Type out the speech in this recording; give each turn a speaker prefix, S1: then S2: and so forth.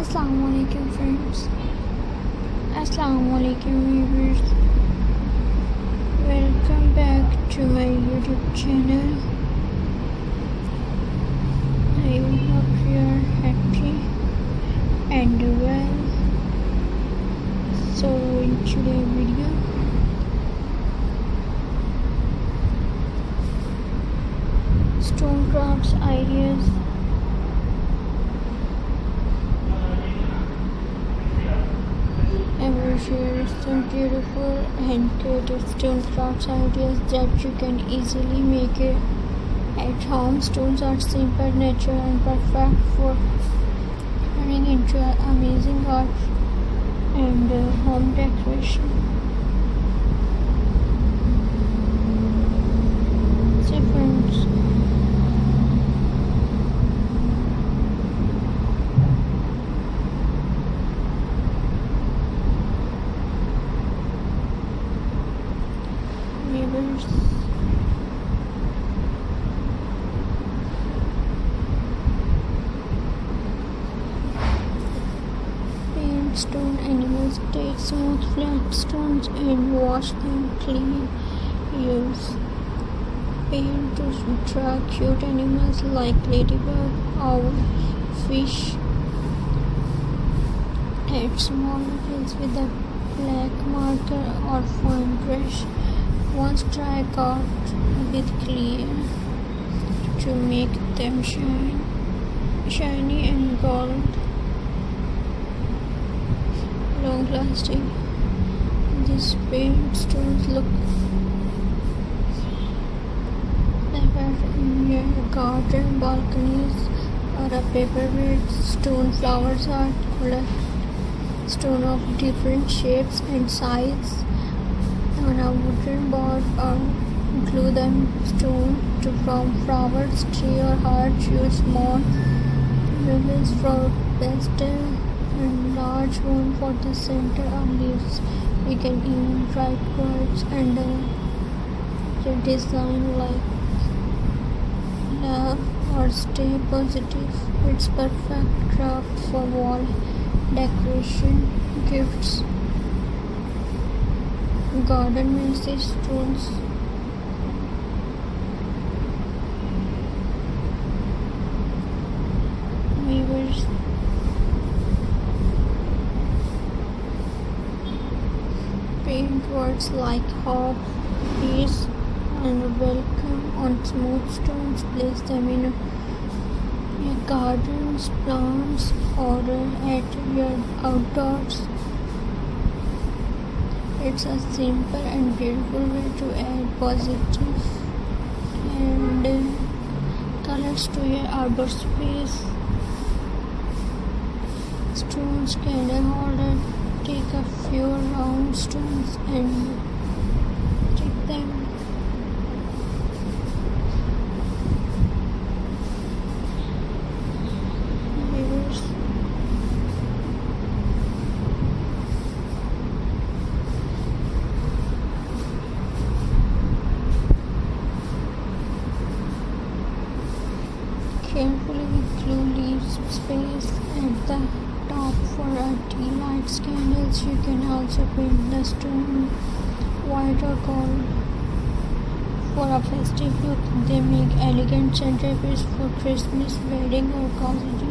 S1: Assalamualaikum friends. Assalamualaikum viewers. Welcome back to my YouTube channel. I hope you are happy and well. So in today's video, stone crafts ideas. I will share some beautiful and creative stone crafts ideas that you can easily make it at home. Stones are simple, natural, and perfect for turning into amazing art and home decoration. So friends, viewers, paint stone animals. Take smooth flat stones and wash them clean. Use paint to draw cute animals like ladybug, owl, fish. Add small details with a black marker or fine brush. Once dry, out with clear to make them shiny and gold, long lasting. These paint stones look perfect in your garden, balconies, or a paperweight. Stone flowers are collect stone of different shapes and sizes on a wooden board or glue them stone to form flowers, tree or heart. Use small ribbons for pastel and large one for the center of leaves. You can even write words and the design like love or stay positive. It's perfect craft for wall decoration, gifts, garden message stones. Weavers, paint words like hope, peace, and welcome on smooth stones. Place them in your gardens, plants, or at your outdoors. It's a simple and beautiful way to add positive and colors to your outdoor space. Stones candle holder. Take a few round stones and stick them. Viewers, carefully glue leaves space at the top for a tea light candles. You can also paint the stone white or gold for a festive look. They make elegant centerpiece for Christmas, wedding, or cozy